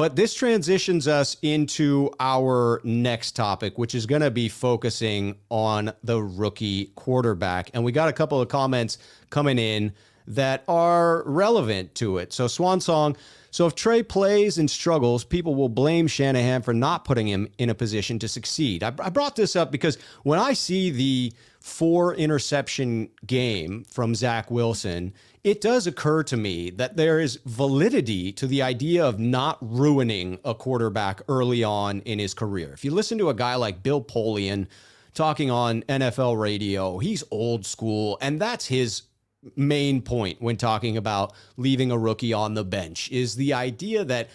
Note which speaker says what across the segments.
Speaker 1: But this transitions us into our next topic, which is going to be focusing on the rookie quarterback. And we got a couple of comments coming in that are relevant to it. So Swan Song, so if Trey plays and struggles, people will blame Shanahan for not putting him in a position to succeed. I brought this up because when I see the 4 interception game from Zach Wilson, it does occur to me that there is validity to the idea of not ruining a quarterback early on in his career. If you listen to a guy like Bill Polian talking on NFL radio, he's old school, and that's his main point when talking about leaving a rookie on the bench, is the idea that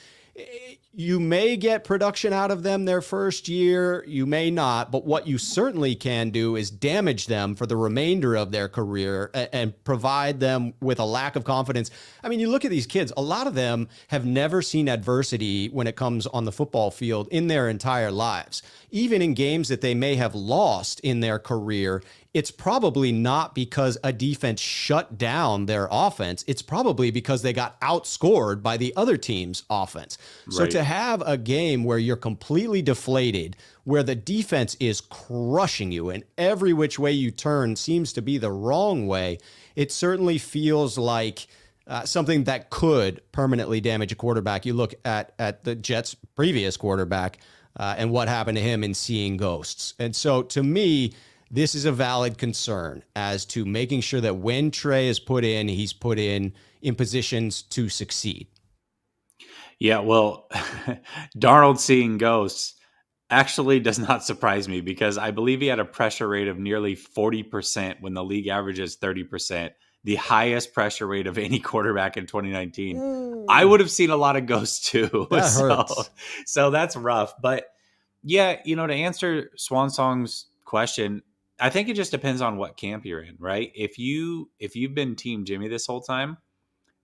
Speaker 1: you may get production out of them their first year, you may not, but what you certainly can do is damage them for the remainder of their career and provide them with a lack of confidence. I mean, you look at these kids, a lot of them have never seen adversity when it comes on the football field in their entire lives. Even in games that they may have lost in their career, it's probably not because a defense shut down their offense. It's probably because they got outscored by the other team's offense. So to have a game where you're completely deflated, where the defense is crushing you and every which way you turn seems to be the wrong way, it certainly feels like something that could permanently damage a quarterback. You look at the Jets' previous quarterback and what happened to him in seeing ghosts. And so to me, this is a valid concern as to making sure that when Trey is put in, he's put in positions to succeed.
Speaker 2: Yeah, well, Darnold seeing ghosts actually does not surprise me because I believe he had a pressure rate of nearly 40% when the league averages 30%, the highest pressure rate of any quarterback in 2019. I would have seen a lot of ghosts too.
Speaker 1: That hurts.
Speaker 2: So that's rough. But yeah, to answer Swan Song's question, I think it just depends on what camp you're in, right? If you've been Team Jimmy this whole time,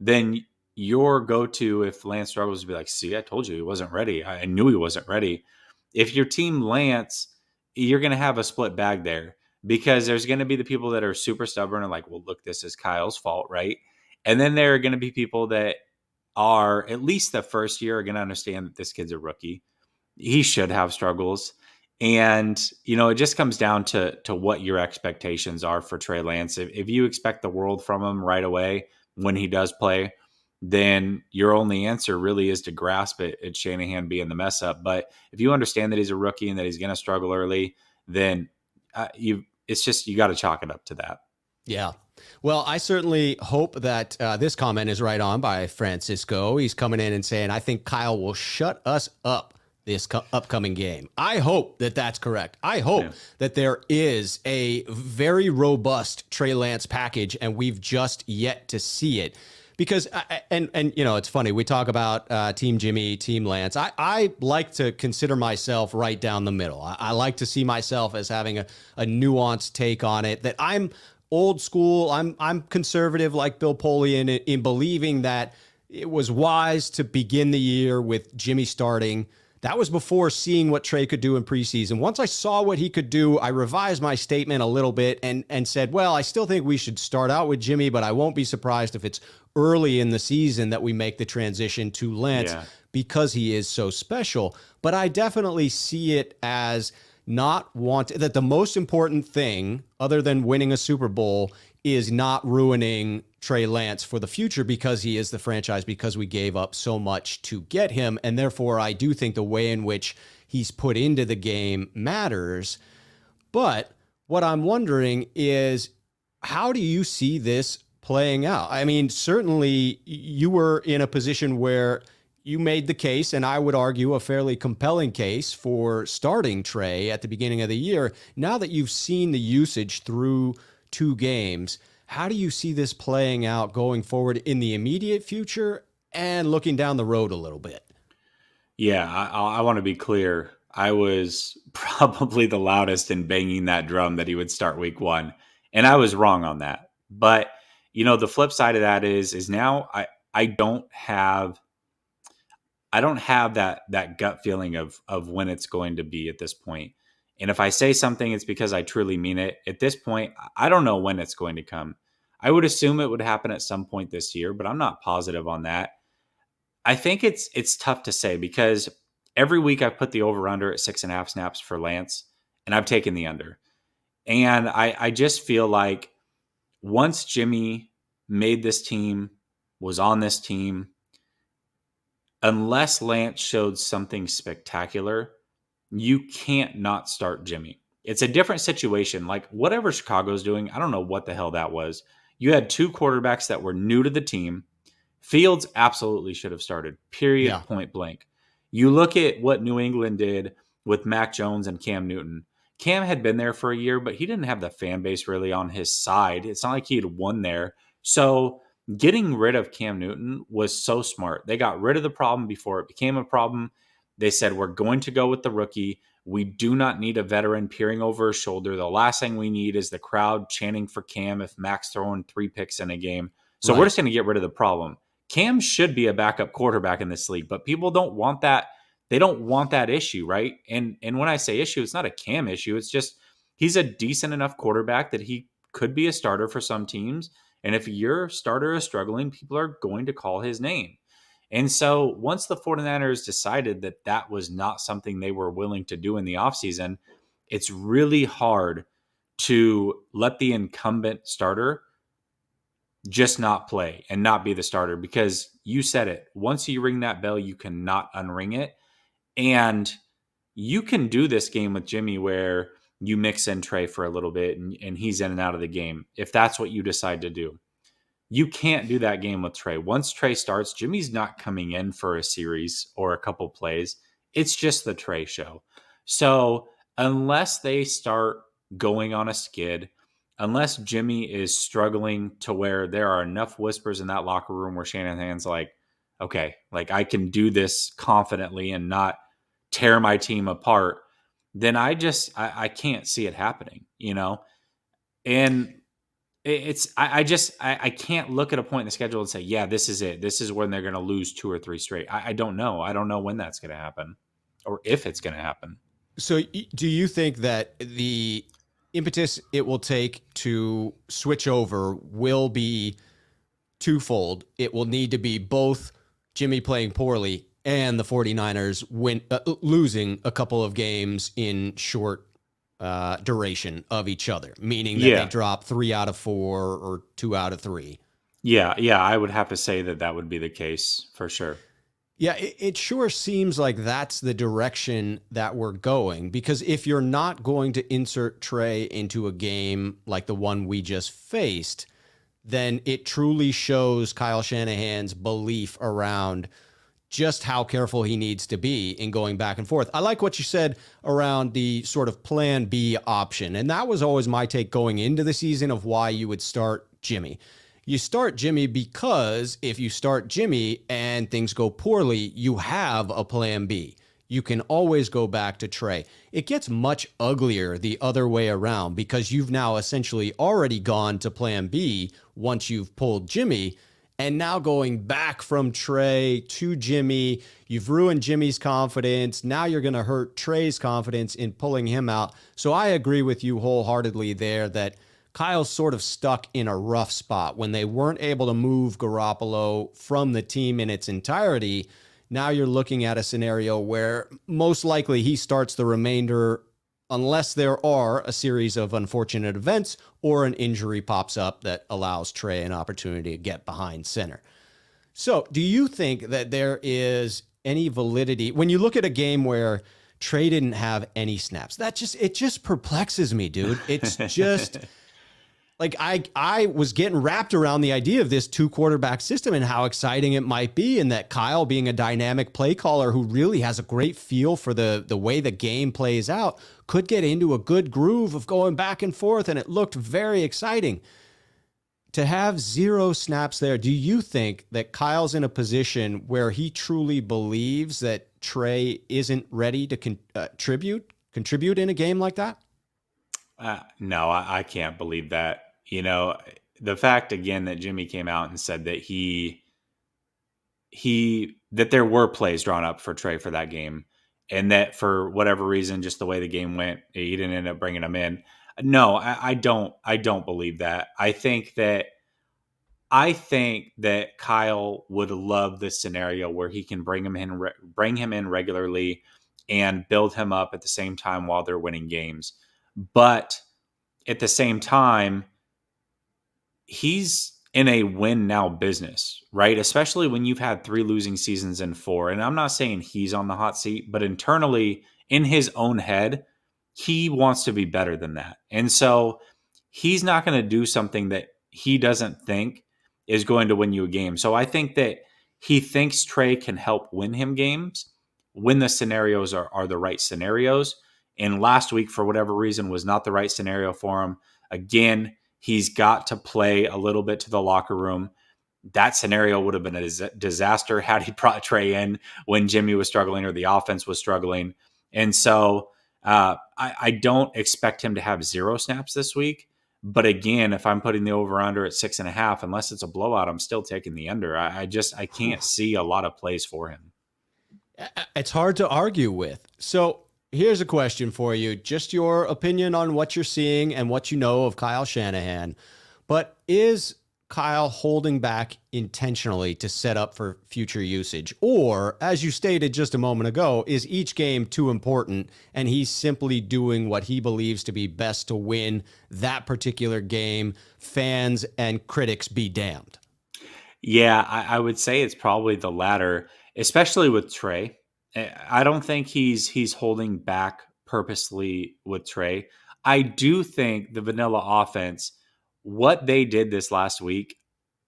Speaker 2: then your go-to if Lance struggles to be like, see, I told you he wasn't ready. I knew he wasn't ready. If you're Team Lance, you're going to have a split bag there because there's going to be the people that are super stubborn and like, well, look, this is Kyle's fault, right? And then there are going to be people that are, at least the first year, are going to understand that this kid's a rookie. He should have struggles. And, it just comes down to what your expectations are for Trey Lance. If you expect the world from him right away when he does play, then your only answer really is to grasp it at Shanahan being the mess up. But if you understand that he's a rookie and that he's going to struggle early, then you got to chalk it up to that.
Speaker 1: Yeah. Well, I certainly hope that this comment is right on by Francisco. He's coming in and saying, I think Kyle will shut us up this upcoming game. I hope that that's correct. I hope that there is a very robust Trey Lance package and we've just yet to see it. Because, and it's funny, we talk about Team Jimmy, Team Lance. I like to consider myself right down the middle. I like to see myself as having a nuanced take on it, that I'm old school. I'm conservative like Bill Polian in believing that it was wise to begin the year with Jimmy starting. That was before seeing what Trey could do in preseason. Once I saw what he could do, I revised my statement a little bit and said, well, I still think we should start out with Jimmy, but I won't be surprised if it's early in the season that we make the transition to Lance because he is so special. But I definitely see it as that the most important thing, other than winning a Super Bowl, is not ruining Trey Lance for the future because he is the franchise, because we gave up so much to get him. And therefore, I do think the way in which he's put into the game matters. But what I'm wondering is, how do you see this playing out? I mean, certainly you were in a position where you made the case, and I would argue a fairly compelling case, for starting Trey at the beginning of the year. Now that you've seen the usage through 2 games, how do you see this playing out going forward in the immediate future and looking down the road a little bit?
Speaker 2: Yeah, I want to be clear. I was probably the loudest in banging that drum that he would start week 1. And I was wrong on that. But, the flip side of that is now I don't have that gut feeling of when it's going to be at this point. And if I say something, it's because I truly mean it. At this point, I don't know when it's going to come. I would assume it would happen at some point this year, but I'm not positive on that. I think it's tough to say because every week I've put the over under at 6.5 snaps for Lance, and I've taken the under. And I just feel like once Jimmy made this team, was on this team, unless Lance showed something spectacular, you can't not start Jimmy. It's a different situation. Like whatever Chicago's doing, I don't know what the hell that was. You had two quarterbacks that were new to the team. Fields absolutely should have started,
Speaker 1: Yeah.
Speaker 2: period, point blank. You look at what New England did with Mac Jones and Cam Newton. Cam had been there for a year, but he didn't have the fan base really on his side. It's not like he had won there. So getting rid of Cam Newton was so smart. They got rid of the problem before it became a problem. They said, we're going to go with the rookie. We do not need a veteran peering over his shoulder. The last thing we need is the crowd chanting for Cam if Mac's throwing 3 picks in a game. So we're
Speaker 1: Right.
Speaker 2: just going to get rid of the problem. Cam should be a backup quarterback in this league, but people don't want that. They don't want that issue, right? And when I say issue, it's not a Cam issue. It's just he's a decent enough quarterback that he could be a starter for some teams. And if your starter is struggling, people are going to call his name. And so once the 49ers decided that that was not something they were willing to do in the offseason, it's really hard to let the incumbent starter just not play and not be the starter because you said it. Once you ring that bell, you cannot unring it. And you can do this game with Jimmy where you mix in Trey for a little bit and he's in and out of the game if that's what you decide to do. You can't do that game with Trey. Once Trey starts, Jimmy's not coming in for a series or a couple plays. It's just the Trey show. So unless they start going on a skid, unless Jimmy is struggling to where there are enough whispers in that locker room where Shanahan's like, okay, like I can do this confidently and not tear my team apart, then I can't see it happening, you know? And I can't look at a point in the schedule and say, yeah, this is it. This is when they're going to lose 2 or 3 straight. I don't know. I don't know when that's going to happen or if it's going to happen.
Speaker 1: So do you think that the impetus it will take to switch over will be twofold? It will need to be both Jimmy playing poorly and the 49ers losing a couple of games in short duration of each other, meaning that they drop 3 out of 4 or 2 out of 3.
Speaker 2: Yeah, I would have to say that would be the case for sure.
Speaker 1: Yeah, it sure seems like that's the direction that we're going, because if you're not going to insert Trey into a game like the one we just faced, then it truly shows Kyle Shanahan's belief around just how careful he needs to be in going back and forth. I like what you said around the sort of plan B option. And that was always my take going into the season of why you would start Jimmy. You start Jimmy because if you start Jimmy and things go poorly, you have a plan B. You can always go back to Trey. It gets much uglier the other way around because you've now essentially already gone to plan B once you've pulled Jimmy. And now going back from Trey to Jimmy, you've ruined Jimmy's confidence. Now you're going to hurt Trey's confidence in pulling him out. So I agree with you wholeheartedly there that Kyle's sort of stuck in a rough spot when they weren't able to move Garoppolo from the team in its entirety. Now you're looking at a scenario where most likely he starts the remainder unless there are a series of unfortunate events or an injury pops up that allows Trey an opportunity to get behind center. So do you think that there is any validity when you look at a game where Trey didn't have any snaps? It just perplexes me, dude. It's just like I was getting wrapped around the idea of this 2-quarterback system and how exciting it might be, and that Kyle being a dynamic play caller who really has a great feel for the way the game plays out could get into a good groove of going back and forth, and it looked very exciting. To have 0 snaps there, do you think that Kyle's in a position where he truly believes that Trey isn't ready to contribute in a game like that?
Speaker 2: No, I can't believe that. You know, the fact again that Jimmy came out and said that that there were plays drawn up for Trey for that game, and that for whatever reason, just the way the game went, he didn't end up bringing him in. No, I don't believe that. I think that I think that Kyle would love this scenario where he can bring him in regularly and build him up at the same time while they're winning games. But at the same time, he's in a win now business, right? Especially when you've had 3 losing seasons in 4. And I'm not saying he's on the hot seat, but internally in his own head, he wants to be better than that. And so he's not going to do something that he doesn't think is going to win you a game. So I think that he thinks Trey can help win him games when the scenarios are the right scenarios. And last week, for whatever reason, was not the right scenario for him. Again, he's got to play a little bit to the locker room. That scenario would have been a disaster had he brought Trey in when Jimmy was struggling or the offense was struggling. And so I don't expect him to have 0 snaps this week. But again, if I'm putting the over under at 6.5, unless it's a blowout, I'm still taking the under. I can't see a lot of plays for him.
Speaker 1: It's hard to argue with. So here's a question for you. Just your opinion on what you're seeing and what you know of Kyle Shanahan. But is Kyle holding back intentionally to set up for future usage? Or, as you stated just a moment ago, is each game too important and he's simply doing what he believes to be best to win that particular game? Fans and critics be damned.
Speaker 2: Yeah, I would say it's probably the latter, especially with Trey. I don't think he's holding back purposely with Trey. I do think the vanilla offense, what they did this last week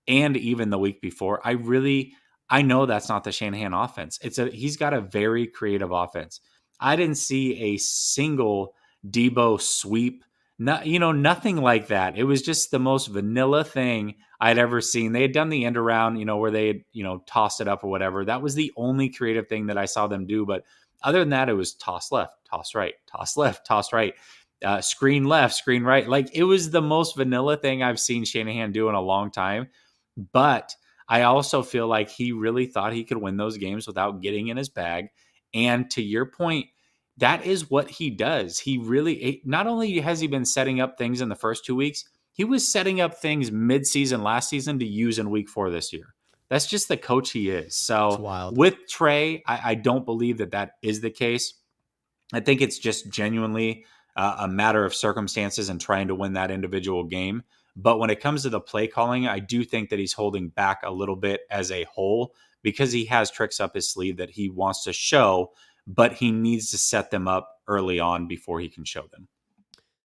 Speaker 2: and even the week before, I know that's not the Shanahan offense. He's got a very creative offense. I didn't see a single Debo sweep, nothing like that. It was just the most vanilla thing I'd ever seen. They had done the end around, where they had, tossed it up or whatever. That was the only creative thing that I saw them do. But other than that, it was toss left, toss right, toss left, toss right, screen left, screen right. Like, it was the most vanilla thing I've seen Shanahan do in a long time. But I also feel like he really thought he could win those games without getting in his bag. And to your point, that is what he does. Not only has he been setting up things in the first 2 weeks, he was setting up things mid-season last season to use in week 4 this year. That's just the coach he is.
Speaker 1: It's
Speaker 2: So
Speaker 1: wild.
Speaker 2: with Trey, I don't believe that is the case. I think it's just genuinely a matter of circumstances and trying to win that individual game. But when it comes to the play calling, I do think that he's holding back a little bit as a whole because he has tricks up his sleeve that he wants to show, but he needs to set them up early on before he can show them.